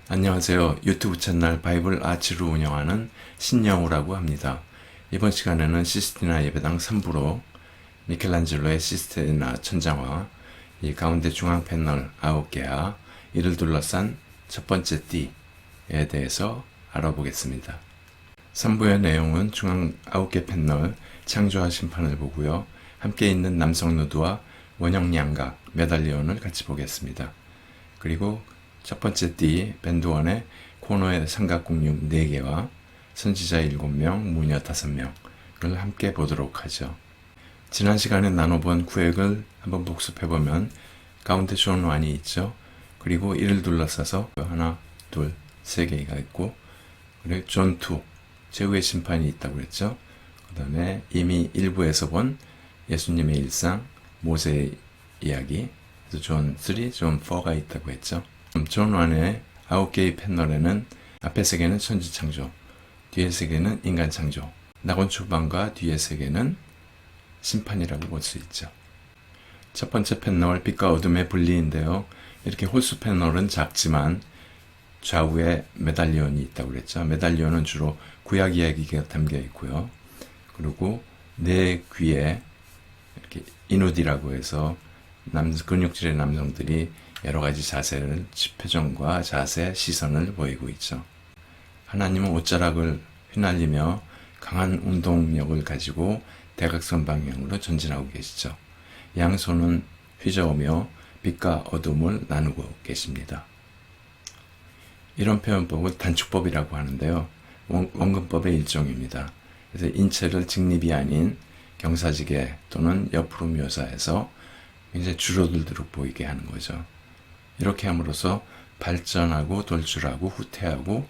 안녕하세요. 유튜브 채널 바이블 아치를 운영하는 신영우라고 합니다. 이번 시간에는 시스티나 예배당 3부로 미켈란젤로의 시스티나 천장화, 이 가운데 중앙 패널 9개와 이를 둘러싼 첫 번째 띠에 대해서 알아보겠습니다. 3부의 내용은 중앙 9개 패널 창조와 심판을 보고요. 함께 있는 남성 누드와 원형 양각 메달리온을 같이 보겠습니다. 그리고 첫 번째 띠 밴드원의 코너의 삼각공룡 4개와 선지자 7명, 무녀 5명을 함께 보도록 하죠. 지난 시간에 나눠본 구획을 한번 복습해보면 가운데 존 1이 있죠. 그리고 이를 둘러싸서 하나, 둘, 3개가 있고, 그리고 존 2, 최후의 심판이 있다고 그랬죠. 그 다음에 이미 1부에서 본 예수님의 일상, 모세의 이야기, 그래서 존 3, 존 4가 있다고 했죠. 존 1의 9개의 패널에는 앞에 3개는 천지 창조, 뒤에 3개는 인간 창조, 낙원 초반과 뒤에 3개는 심판이라고 볼 수 있죠. 첫 번째 패널, 빛과 어둠의 분리인데요. 이렇게 홀수 패널은 작지만 좌우에 메달리온이 있다고 그랬죠. 메달리온은 주로 구약 이야기가 담겨 있고요. 그리고 내 귀에 이렇게 이누디라고 해서 근육질의 남성들이 여러 가지 자세를, 표정과 자세, 시선을 보이고 있죠. 하나님은 옷자락을 휘날리며 강한 운동력을 가지고 대각선 방향으로 전진하고 계시죠. 양손은 휘저으며 빛과 어둠을 나누고 계십니다. 이런 표현법을 단축법이라고 하는데요. 원근법의 일종입니다. 그래서 인체를 직립이 아닌 경사지게 또는 옆으로 묘사해서 굉장히 줄어들도록 보이게 하는 거죠. 이렇게 함으로써 발전하고 돌출하고 후퇴하고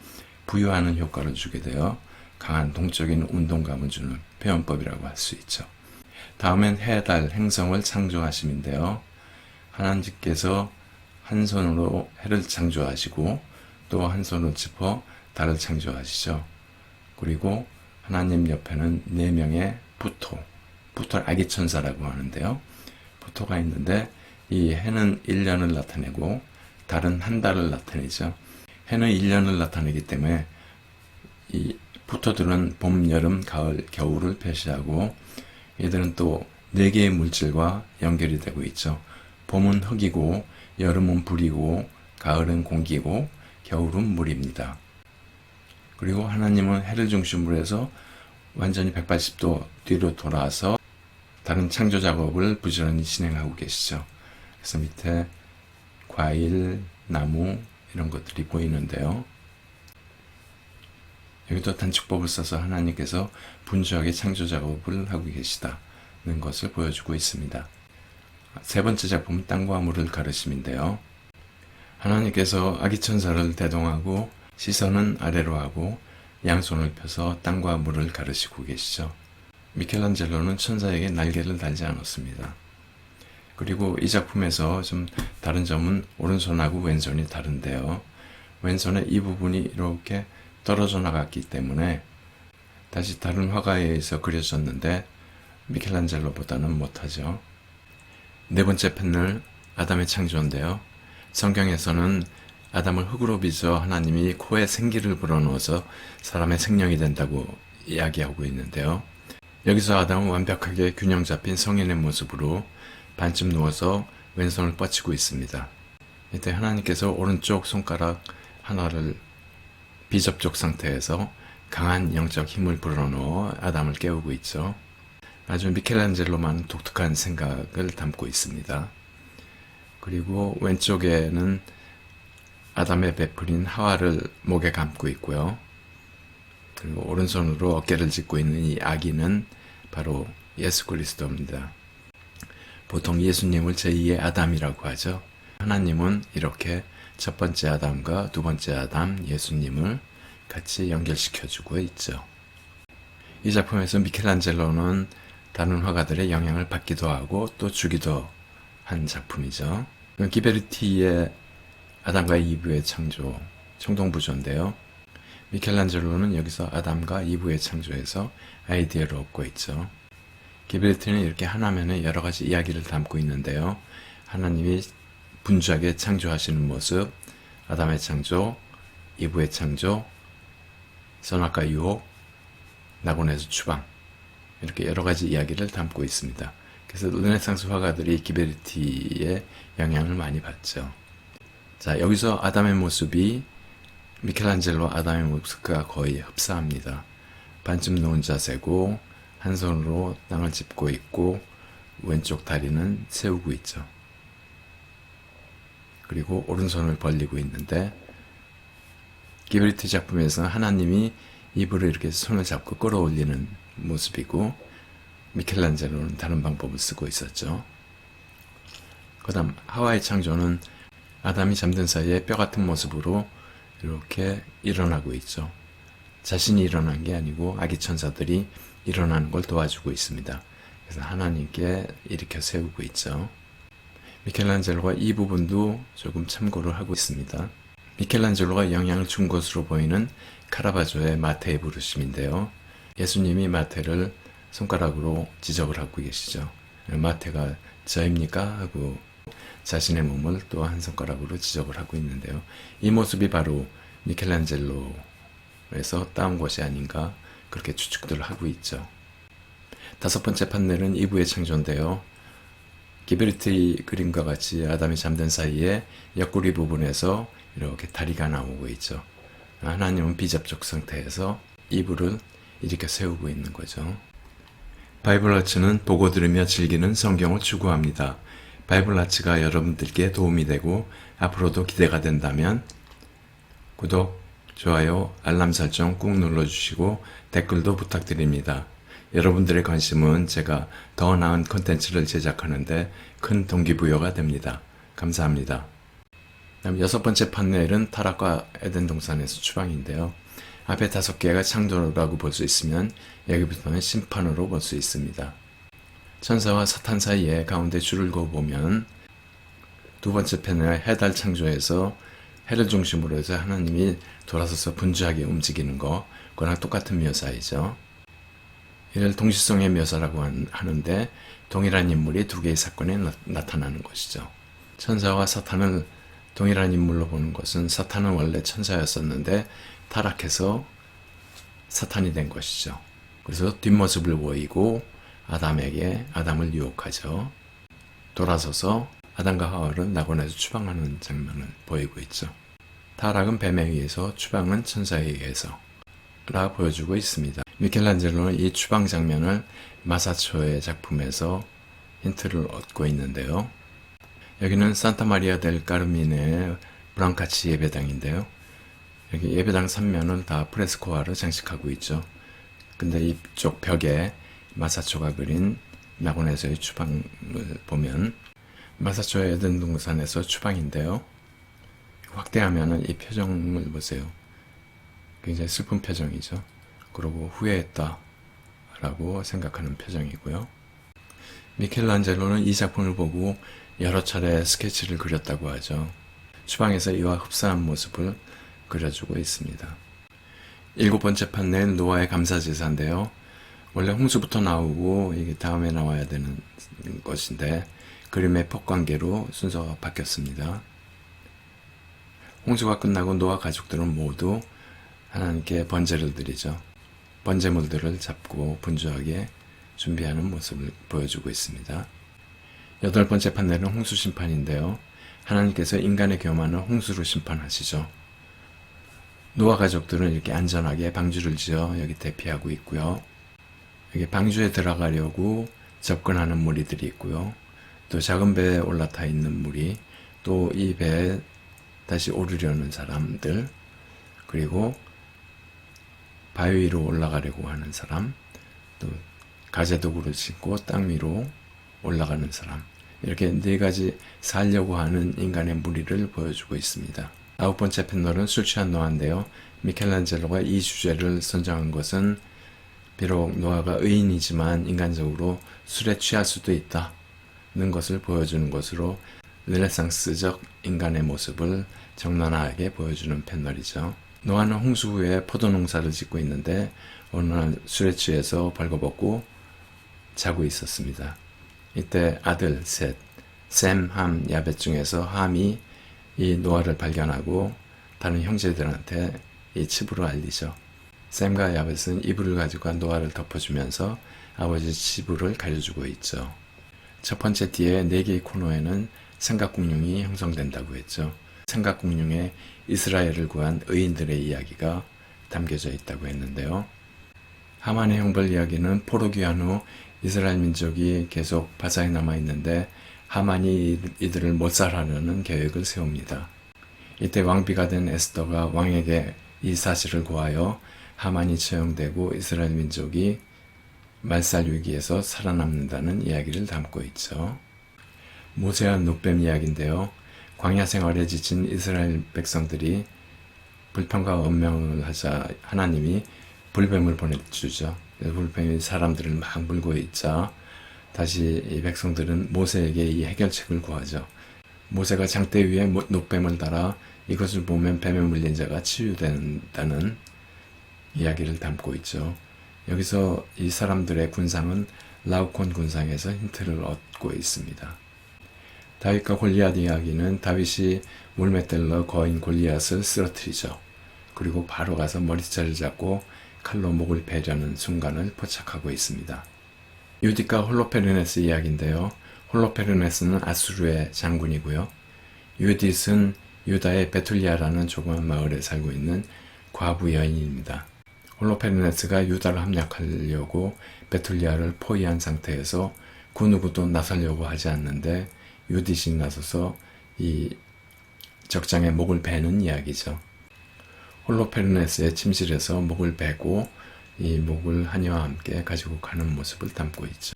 부유하는 효과를 주게 되어 강한 동적인 운동감을 주는 표현법이라고 할 수 있죠. 다음엔 해, 달, 행성을 창조하심인데요. 하나님께서 한 손으로 해를 창조하시고 또 한 손으로 짚어 달을 창조하시죠. 그리고 하나님 옆에는 4명의 부토를 아기천사라고 하는데요. 부토가 있는데 이 해는 1년을 나타내고 달은 한 달을 나타내죠. 해는 1년을 나타내기 때문에 이 부토들은 봄, 여름, 가을, 겨울을 표시하고 얘들은 또 4개의 물질과 연결이 되고 있죠. 봄은 흙이고 여름은 불이고 가을은 공기고 겨울은 물입니다. 그리고 하나님은 해를 중심으로 해서 완전히 180도 뒤로 돌아서 다른 창조 작업을 부지런히 진행하고 계시죠. 그래서 밑에 과일, 나무 이런 것들이 보이는데요. 여기도 단축법을 써서 하나님께서 분주하게 창조 작업을 하고 계시다는 것을 보여주고 있습니다. 세 번째 작품은 땅과 물을 가르심인데요. 하나님께서 아기천사를 대동하고 시선은 아래로 하고 양손을 펴서 땅과 물을 가르시고 계시죠. 미켈란젤로는 천사에게 날개를 달지 않았습니다. 그리고 이 작품에서 좀 다른 점은 오른손하고 왼손이 다른데요. 왼손의 이 부분이 이렇게 떨어져 나갔기 때문에 다시 다른 화가에 의해서 그려졌는데 미켈란젤로보다는 못하죠. 네 번째 패널, 아담의 창조인데요. 성경에서는 아담을 흙으로 빚어 하나님이 코에 생기를 불어넣어서 사람의 생명이 된다고 이야기하고 있는데요. 여기서 아담은 완벽하게 균형 잡힌 성인의 모습으로 반쯤 누워서 왼손을 뻗치고 있습니다. 이때 하나님께서 오른쪽 손가락 하나를 비접촉 상태에서 강한 영적 힘을 불어넣어 아담을 깨우고 있죠. 아주 미켈란젤로만 독특한 생각을 담고 있습니다. 그리고 왼쪽에는 아담의 베풀인 하와를 목에 감고 있고요. 그리고 오른손으로 어깨를 짚고 있는 이 아기는 바로 예수 그리스도입니다. 보통 예수님을 제2의 아담이라고 하죠. 하나님은 이렇게 첫 번째 아담과 두 번째 아담 예수님을 같이 연결시켜주고 있죠. 이 작품에서 미켈란젤로는 다른 화가들의 영향을 받기도 하고 또 주기도 한 작품이죠. 기베르티의 아담과 이브의 창조, 청동부조인데요. 미켈란젤로는 여기서 아담과 이브의 창조에서 아이디어를 얻고 있죠. 기베르티는 이렇게 하나면에 여러 가지 이야기를 담고 있는데요. 하나님이 분주하게 창조하시는 모습, 아담의 창조, 이브의 창조, 선악과 유혹, 낙원에서 추방, 이렇게 여러 가지 이야기를 담고 있습니다. 그래서 르네상스 화가들이 기베르티의 영향을 많이 받죠. 자, 여기서 아담의 모습이 미켈란젤로 아담의 모습과 거의 흡사합니다. 반쯤 누운 자세고 한 손으로 땅을 짚고 있고 왼쪽 다리는 세우고 있죠. 그리고 오른손을 벌리고 있는데 기베르티 작품에서는 하나님이 이불을 이렇게 손을 잡고 끌어올리는 모습이고 미켈란젤로는 다른 방법을 쓰고 있었죠. 그 다음 하와의 창조는 아담이 잠든 사이에 뼈 같은 모습으로 이렇게 일어나고 있죠. 자신이 일어난 게 아니고 아기 천사들이 일어나는 걸 도와주고 있습니다. 그래서 하나님께 일으켜 세우고 있죠. 미켈란젤로가 이 부분도 조금 참고를 하고 있습니다. 미켈란젤로가 영향을 준 것으로 보이는 카라바조의 마테의 부르심인데요. 예수님이 마테를 손가락으로 지적을 하고 계시죠. 마테가 저입니까? 하고 자신의 몸을 또 한 손가락으로 지적을 하고 있는데요. 이 모습이 바로 미켈란젤로에서 따온 것이 아닌가 그렇게 추측들을 하고 있죠. 다섯 번째 판넬은 이브의 창조인데요. 기베르티 그림과 같이 아담이 잠든 사이에 옆구리 부분에서 이렇게 다리가 나오고 있죠. 하나님은 비접촉 상태에서 이브를 일으켜 세우고 있는 거죠. 바이블 아츠는 보고 들으며 즐기는 성경을 추구합니다. 바이블 아츠가 여러분들께 도움이 되고 앞으로도 기대가 된다면 구독, 좋아요, 알람 설정 꾹 눌러주시고 댓글도 부탁드립니다. 여러분들의 관심은 제가 더 나은 콘텐츠를 제작하는데 큰 동기부여가 됩니다. 감사합니다. 다음 여섯 번째 판넬은 타락과 에덴 동산에서 추방인데요. 앞에 5개가 창조라고 볼 수 있으면 여기부터는 심판으로 볼 수 있습니다. 천사와 사탄 사이에 가운데 줄을 그어보면 두 번째 패널 해달 창조에서 해를 중심으로 해서 하나님이 돌아서서 분주하게 움직이는 거, 그거랑 똑같은 묘사이죠. 이를 동시성의 묘사라고 하는데 동일한 인물이 두 개의 사건에 나타나는 것이죠. 천사와 사탄을 동일한 인물로 보는 것은 사탄은 원래 천사였었는데 타락해서 사탄이 된 것이죠. 그래서 뒷모습을 보이고 아담을 유혹하죠. 돌아서서 아담과 하와를 낙원에서 추방하는 장면을 보이고 있죠. 타락은 뱀에 의해서, 추방은 천사에 의해서 라 보여주고 있습니다. 미켈란젤로는 이 추방 장면을 마사초의 작품에서 힌트를 얻고 있는데요. 여기는 산타마리아 델 까르미네의 브랑카치 예배당인데요. 여기 예배당 3면은 다 프레스코화로 장식하고 있죠. 근데 이쪽 벽에 마사초가 그린 낙원에서의 추방을 보면 마사초의 에덴 동산에서 추방인데요. 확대하면 이 표정을 보세요. 굉장히 슬픈 표정이죠. 그러고 후회했다 라고 생각하는 표정이고요. 미켈란젤로는 이 작품을 보고 여러 차례 스케치를 그렸다고 하죠. 추방에서 이와 흡사한 모습을 그려주고 있습니다. 7번째 판넬 노아의 감사제사인데요. 원래 홍수부터 나오고 이게 다음에 나와야 되는 것인데 그림의 폭관계로 순서가 바뀌었습니다. 홍수가 끝나고 노아 가족들은 모두 하나님께 번제를 드리죠. 번제물들을 잡고 분주하게 준비하는 모습을 보여주고 있습니다. 8번째 판넬은 홍수 심판인데요. 하나님께서 인간의 교만을 홍수로 심판하시죠. 노아 가족들은 이렇게 안전하게 방주를 지어 여기 대피하고 있고요. 여기 방주에 들어가려고 접근하는 무리들이 있고요. 또 작은 배에 올라타 있는 무리, 또 이 배에 다시 오르려는 사람들, 그리고 바위 위로 올라가려고 하는 사람, 또 가재도구를 싣고 땅 위로 올라가는 사람, 이렇게 4가지 살려고 하는 인간의 무리를 보여주고 있습니다. 9번째 패널은 술 취한 노아인데요. 미켈란젤로가 이 주제를 선정한 것은 비록 노아가 의인이지만 인간적으로 술에 취할 수도 있다는 것을 보여주는 것으로 르네상스적 인간의 모습을 적나라하게 보여주는 패널이죠. 노아는 홍수 후에 포도 농사를 짓고 있는데 어느 날 술에 취해서 벌거벗고 자고 있었습니다. 이때 아들 셋, 셈, 함, 야벳 중에서 함이 이 노아를 발견하고 다른 형제들한테 이 치부를 알리죠. 샘과 야벳은 이불을 가지고 노아를 덮어주면서 아버지 치부를 가려주고 있죠. 첫 번째 띠의 4개의 코너에는 삼각공룡이 형성된다고 했죠. 삼각공룡에 이스라엘을 구한 의인들의 이야기가 담겨져 있다고 했는데요. 하만의 형벌 이야기는 포로 귀환 후 이스라엘 민족이 계속 바사에 남아있는데 하만이 이들을 몰살하려는 계획을 세웁니다. 이때 왕비가 된 에스더가 왕에게 이 사실을 고하여 하만이 처형되고 이스라엘 민족이 말살 위기에서 살아남는다는 이야기를 담고 있죠. 모세와 눕뱀 이야기인데요. 광야 생활에 지친 이스라엘 백성들이 불평과 언명을 하자 하나님이 불뱀을 보내주죠. 그래서 불뱀이 사람들을 막 물고 있자 다시 이 백성들은 모세에게 이 해결책을 구하죠. 모세가 장대 위에 눕뱀을 달아 이것을 보면 뱀에 물린 자가 치유된다는 이야기를 담고 있죠. 여기서 이 사람들의 군상은 라우콘 군상에서 힌트를 얻고 있습니다. 다윗과 골리앗 이야기는 다윗이 물맷들러 거인 골리앗을 쓰러뜨리죠. 그리고 바로 가서 머리채를 잡고 칼로 목을 베려는 순간을 포착하고 있습니다. 유디과 홀로페르네스 이야기인데요. 홀로페르네스는 아수르의 장군이고요. 유딧은 유다의 베툴리아라는 조그만 마을에 살고 있는 과부 여인입니다. 홀로페르네스가 유다를 함락하려고 베툴리아를 포위한 상태에서 그 누구도 나서려고 하지 않는데 유딧이 나서서 이 적장의 목을 베는 이야기죠. 홀로페르네스의 침실에서 목을 베고 이 목을 하니와 함께 가지고 가는 모습을 담고 있죠.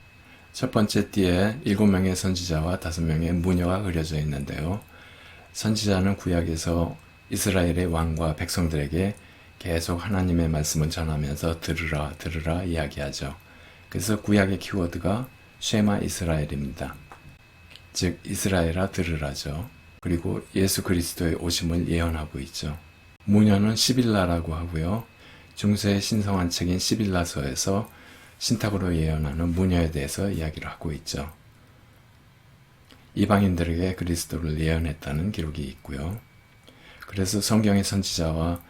첫 번째 띠에 7명의 선지자와 5명의 무녀가 그려져 있는데요. 선지자는 구약에서 이스라엘의 왕과 백성들에게 계속 하나님의 말씀을 전하면서 들으라 들으라 이야기하죠. 그래서 구약의 키워드가 쉐마 이스라엘입니다. 즉 이스라엘아 들으라죠. 그리고 예수 그리스도의 오심을 예언하고 있죠. 무녀는 시빌라라고 하고요. 중세의 신성한 책인 시빌라서에서 신탁으로 예언하는 무녀에 대해서 이야기를 하고 있죠. 이방인들에게 그리스도를 예언했다는 기록이 있고요. 그래서 성경의 선지자와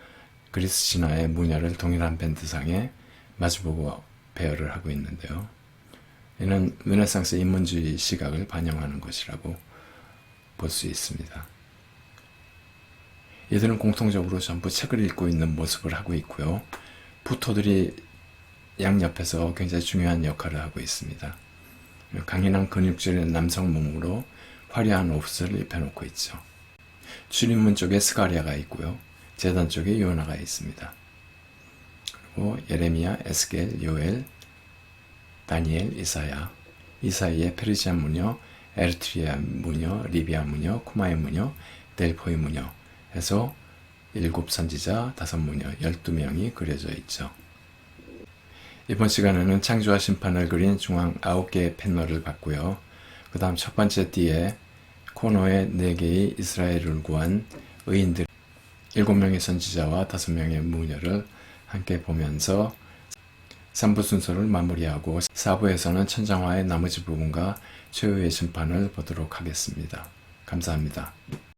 그리스 신화의 무녀를 동일한 밴드상에 마주보고 배열을 하고 있는데요. 이는 르네상스 인문주의 시각을 반영하는 것이라고 볼 수 있습니다. 이들은 공통적으로 전부 책을 읽고 있는 모습을 하고 있고요. 부토들이 양옆에서 굉장히 중요한 역할을 하고 있습니다. 강인한 근육질의 남성 몸으로 화려한 옷을 입혀놓고 있죠. 출입문 쪽에 스가랴가 있고요. 제단 쪽에 요나가 있습니다. 그리고 예레미야, 에스겔, 요엘, 다니엘, 이사야의 페르시아 무녀, 에르트리아 무녀, 리비아 무녀, 쿠마의 무녀, 델포의 무녀 해서 7 선지자, 5 무녀, 12명이 그려져 있죠. 이번 시간에는 창조와 심판을 그린 중앙 9개의 패널을 봤고요. 그 다음 첫 번째 띠에 코너에 4개의 이스라엘을 구한 의인들 7명의 선지자와 5명의 무녀를 함께 보면서 3부 순서를 마무리하고 4부에서는 천장화의 나머지 부분과 최후의 심판을 보도록 하겠습니다. 감사합니다.